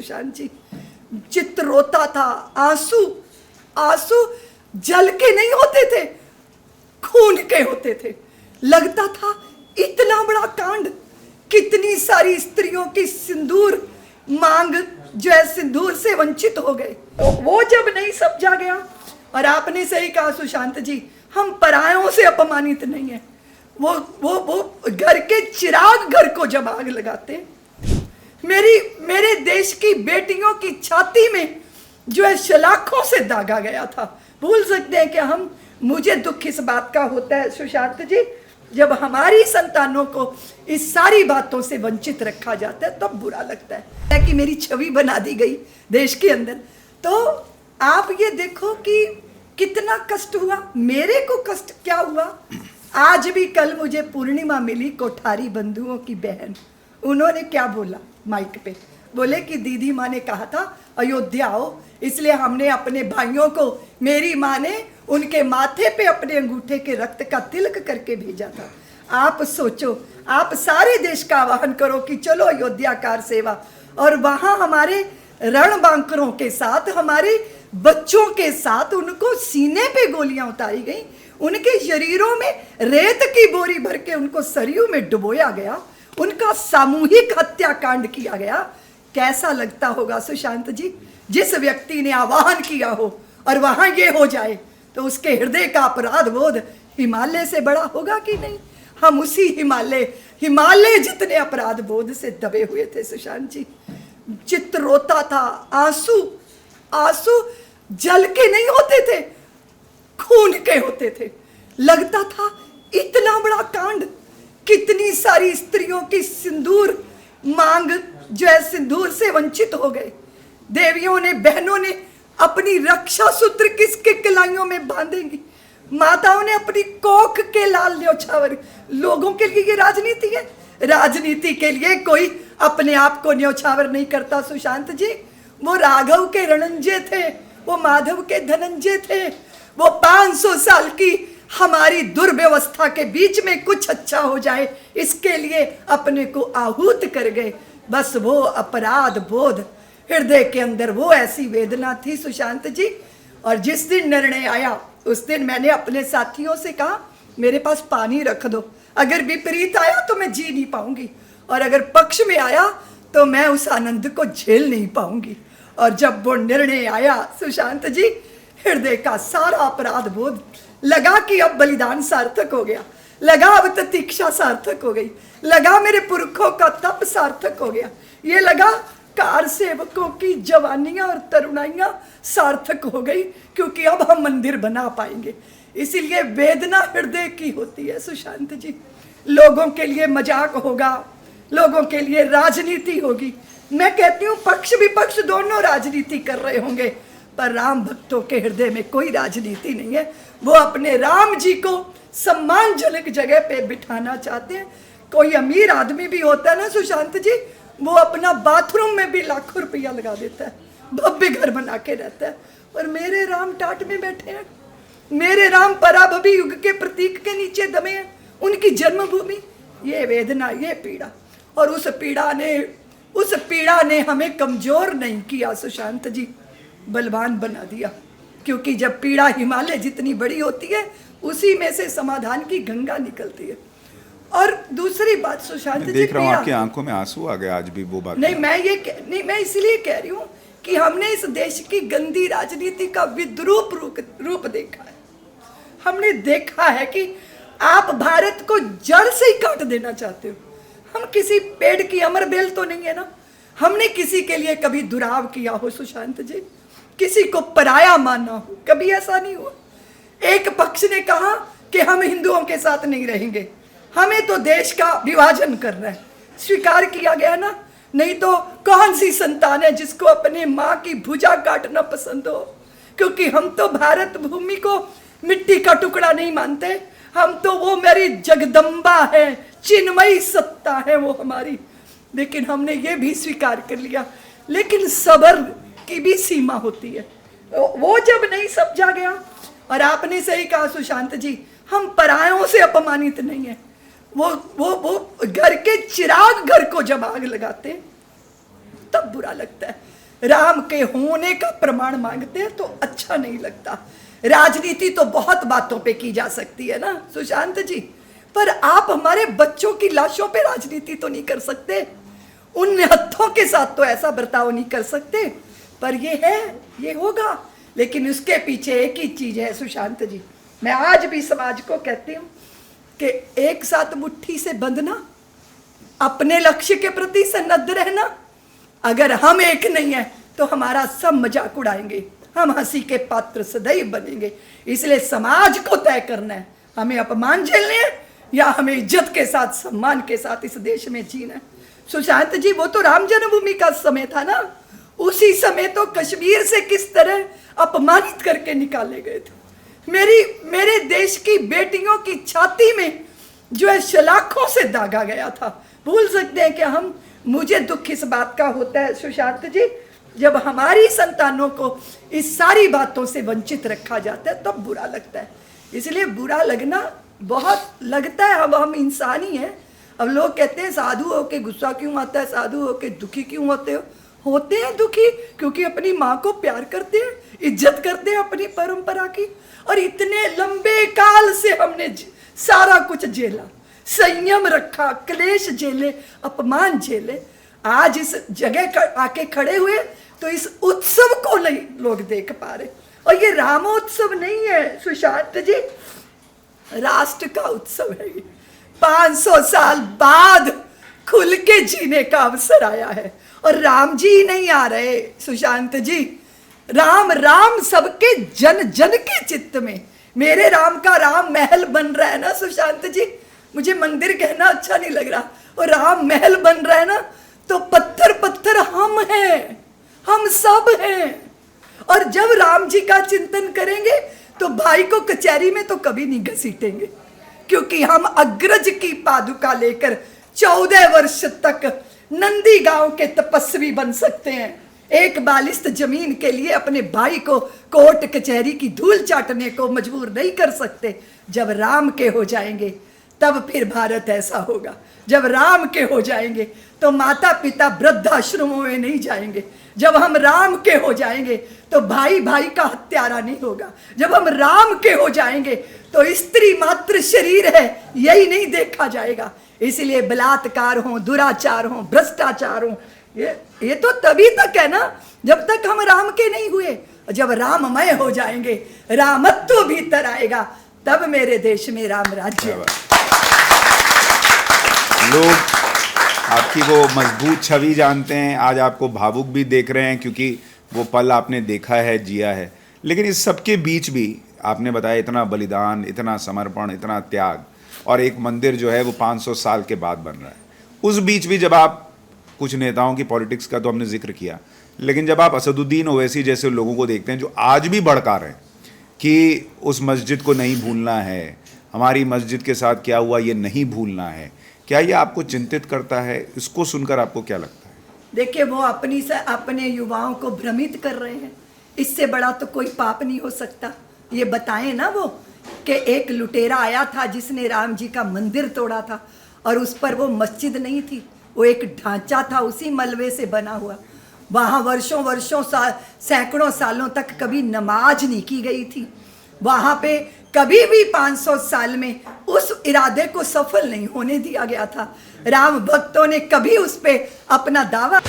सुशांत जी। चित्त रोता था, आंसू आंसू जल के नहीं होते थे, खून के होते थे। लगता था इतना बड़ा कांड, कितनी सारी स्त्रियों की सिंदूर मांग जो है सिंदूर से वंचित हो गए। तो वो जब नहीं समझा गया, और आपने सही कहा सुशांत जी, हम परायों से अपमानित नहीं है। वो घर के चिराग घर को जब आग लगाते, मेरे देश की बेटियों की छाती में जो है सलाखों से दागा गया था। भूल सकते हैं कि हम, मुझे दुख इस बात का होता है सुशांत जी, जब हमारी संतानों को इस सारी बातों से वंचित रखा जाता है तब बुरा लगता है कि मेरी छवि बना दी गई देश के अंदर। तो आप ये देखो कि कितना कष्ट हुआ। मेरे को कष्ट क्या हुआ, आज भी कल मुझे पूर्णिमा मिली, कोठारी बंधुओं की बहन, उन्होंने क्या बोला माइक पे, बोले कि दीदी माँ ने कहा था अयोध्या आओ, इसलिए हमने अपने भाइयों को, मेरी माँ ने उनके माथे पे अपने अंगूठे के रक्त का तिलक करके भेजा था। आप सोचो, आप सारे देश का आह्वान करो कि चलो अयोध्या कार सेवा, और वहां हमारे रणबांकरों के साथ, हमारे बच्चों के साथ उनको सीने पे गोलियां उतारी गई, उनके शरीरों में रेत की बोरी भर के उनको सरयू में डुबोया गया, उनका सामूहिक हत्याकांड किया गया। कैसा लगता होगा सुशांत जी, जिस व्यक्ति ने आह्वान किया हो और वहां ये हो जाए, तो उसके हृदय का अपराध बोध हिमालय से बड़ा होगा कि नहीं। हम उसी हिमालय जितने अपराध बोध से दबे हुए थे सुशांत जी। चित्त रोता था, आंसू जल के नहीं होते थे, खून के होते थे। लगता था इतना बड़ा कांड, कितनी सारी स्त्रियों की सिंदूर मांग जो है सिंदूर से वंचित हो गए। देवियों ने, बहनों ने अपनी रक्षा सूत्र किसके कलाइयों में बांधेंगी, माताओं ने अपनी कोख के लाल न्योछावर। लोगों के लिए ये राजनीति है। राजनीति के लिए कोई अपने आप को न्योछावर नहीं करता सुशांत जी। वो राघव के रणंजय थे, वो माधव के धनंजय थे। वो 500 साल की हमारी दुर्व्यवस्था के बीच में कुछ अच्छा हो जाए, इसके लिए अपने को आहूत कर गए। बस वो अपराध बोध हृदय के अंदर, वो ऐसी वेदना थी सुशांत जी। और जिस दिन निर्णय आया, उस दिन मैंने अपने साथियों से कहा मेरे पास पानी रख दो, अगर विपरीत आया तो मैं जी नहीं पाऊंगी, और अगर पक्ष में आया तो मैं उस आनंद को झेल नहीं पाऊंगी। और जब वो निर्णय आया सुशांत जी, हृदय का सारा अपराध बोध लगा कि अब बलिदान सार्थक हो गया, लगा अब प्रतीक्षा सार्थक हो गई, लगा मेरे पुरखों का तप सार्थक हो गया, ये लगा कार सेवकों की जवानियां और तरुणाइयां सार्थक हो गई, क्योंकि अब हम मंदिर बना पाएंगे। इसीलिए वेदना हृदय की होती है सुशांत जी। लोगों के लिए मजाक होगा, लोगों के लिए राजनीति होगी। मैं कहती हूँ पक्ष विपक्ष दोनों राजनीति कर रहे होंगे, पर राम भक्तों के हृदय में कोई राजनीति नहीं है। वो अपने राम जी को सम्मानजनक जगह पे बिठाना चाहते हैं। कोई अमीर आदमी भी होता है ना सुशांत जी, वो अपना बाथरूम में भी लाखों रुपया लगा देता है, भव्य घर बना के रहता है। और मेरे राम टाट में बैठे हैं, मेरे राम पराभवी युग के प्रतीक के नीचे दबे हैं, उनकी जन्मभूमि। ये वेदना, ये पीड़ा, और उस पीड़ा ने हमें कमजोर नहीं किया सुशांत जी, बलवान बना दिया। क्योंकि जब पीड़ा हिमालय जितनी बड़ी होती है, उसी में से समाधान की गंगा निकलती है। और दूसरी बात सुशांत जी, देख रहा हूं आपकी आंखों में आंसू आ गए आज भी वो बात नहीं, मैं इसलिए कह रही हूँ कि हमने इस देश की गंदी राजनीति का विद्रूप रूप देखा है। हमने देखा है कि आप भारत को जड़ से ही काट देना चाहते हो। हम किसी पेड़ की अमर बेल तो नहीं है ना। हमने किसी के लिए कभी दुराव किया हो सुशांत जी, किसी को पराया माना हो, कभी ऐसा नहीं हुआ। एक पक्ष ने कहा कि हम हिंदुओं के साथ नहीं रहेंगे, हमें तो देश का विभाजन करना है, स्वीकार किया गया ना। नहीं तो कौन सी संतान है जिसको अपने माँ की भुजा काटना पसंद हो। क्योंकि हम तो भारत भूमि को मिट्टी का टुकड़ा नहीं मानते, हम तो वो मेरी जगदम्बा है, चिन्मयी सत्ता है वो हमारी। लेकिन हमने ये भी स्वीकार कर लिया। लेकिन सब्र की भी सीमा होती है। वो जब नहीं समझा गया, और आपने सही कहा सुशांत जी, हम परायों से अपमानित नहीं है। वो घर के चिराग घर को जब आग लगाते तब बुरा लगता है। राम के होने का प्रमाण मांगते हैं तो अच्छा नहीं लगता। राजनीति तो बहुत बातों पे की जा सकती है ना सुशांत जी, पर आप हमारे बच्चों की लाशों पे राजनीति तो नहीं कर सकते, उन हत्थों के साथ तो ऐसा बर्ताव नहीं कर सकते। पर ये है, ये होगा, लेकिन उसके पीछे एक ही चीज है सुशांत जी, मैं आज भी समाज को कहती हूँ कि एक साथ मुट्ठी से बंधना, अपने लक्ष्य के प्रति सन्नद्ध रहना। अगर हम एक नहीं है तो हमारा सब मजाक उड़ाएंगे, हम हंसी के पात्र सदैव बनेंगे। इसलिए समाज को तय करना है, हमें अपमान झेलने हैं या हमें इज्जत के साथ सम्मान के साथ इस देश में जीना है। सुशांत जी, वो तो राम जन्मभूमि का समय था ना, उसी समय तो कश्मीर से किस तरह अपमानित करके निकाले गए थे। मेरे देश की बेटियों की छाती में जो है सलाखों से दागा गया था। भूल सकते हैं कि हम, मुझे दुख इस बात का होता है सुशांत जी, जब हमारी संतानों को इस सारी बातों से वंचित रखा जाता है तब बुरा लगता है। इसलिए बुरा लगना बहुत लगता है, अब हम इंसान ही हैं। अब लोग कहते हैं साधु होके गुस्सा क्यों आता है, साधु होके दुखी क्यों होते हो? होते हैं दुखी क्योंकि अपनी माँ को प्यार करते हैं, इज्जत करते हैं अपनी परंपरा की। और इतने लंबे काल से हमने सारा कुछ झेला, संयम रखा, क्लेश झेले, अपमान झेले। आज इस जगह आके खड़े हुए तो इस उत्सव को नहीं लोग देख पा रहे। और ये रामोत्सव नहीं है सुशांत जी, राष्ट्र का उत्सव है। 500 साल बाद खुल के जीने का अवसर आया है और राम जी नहीं आ रहे सुशांत जी। राम सबके जन जन के चित्त में। मेरे राम का राम महल बन रहा है ना सुशांत जी, मुझे मंदिर कहना अच्छा नहीं लग रहा, और राम महल बन रहा है ना, तो पत्थर पत्थर हम हैं, हम सब हैं। और जब राम जी का चिंतन करेंगे तो भाई को कचहरी में तो कभी नहीं घसीटेंगे, क्योंकि हम अग्रज की पादुका लेकर 14 वर्ष तक नंदी गांव के तपस्वी बन सकते हैं। एक बालिस्त जमीन के लिए अपने भाई को कोर्ट कचहरी की धूल चाटने को मजबूर नहीं कर सकते। जब राम के हो जाएंगे तब फिर भारत ऐसा होगा। जब राम के हो जाएंगे तो माता पिता वृद्धाश्रमों में नहीं जाएंगे। जब हम राम के हो जाएंगे तो भाई भाई का हत्यारा नहीं होगा। जब हम राम के हो जाएंगे तो स्त्री मात्र शरीर है यही नहीं देखा जाएगा। इसलिए बलात्कार हो, दुराचार हो, भ्रष्टाचार हो, ये तो तभी तक है ना जब तक हम राम के नहीं हुए। जब राममय हो जाएंगे, रामत्व भीतर आएगा, तब मेरे देश में राम राज्य। लोग आपकी वो मजबूत छवि जानते हैं, आज आपको भावुक भी देख रहे हैं क्योंकि वो पल आपने देखा है, जिया है। लेकिन इस सबके बीच भी आपने बताया इतना बलिदान, इतना समर्पण, इतना त्याग, और एक मंदिर जो है वो 500 साल के बाद बन रहा है। उस बीच भी जब आप कुछ नेताओं की पॉलिटिक्स का तो हमने जिक्र किया, लेकिन जब आप असदुद्दीन ओवैसी जैसे लोगों को देखते हैं जो आज भी भड़का रहे हैं कि उस मस्जिद को नहीं भूलना है, हमारी मस्जिद के साथ क्या हुआ ये नहीं भूलना है, क्या ये आपको चिंतित करता है? इसको सुनकर आपको क्या लगता है? देखिए, वो अपने युवाओं को भ्रमित कर रहे हैं। इससे बड़ा तो कोई पाप नहीं हो सकता। ये बताएं ना वो कि एक लुटेरा आया था जिसने राम जी का मंदिर तोड़ा था, और उस पर वो मस्जिद नहीं थी, वो एक ढांचा था उसी मलबे से बना हुआ। वहाँ वर्षों सैकड़ों सालों तक कभी नमाज नहीं की गई थी। वहाँ पे कभी भी 500 साल में उस इरादे को सफल नहीं होने दिया गया था। राम भक्तों ने कभी उस पे अपना दावा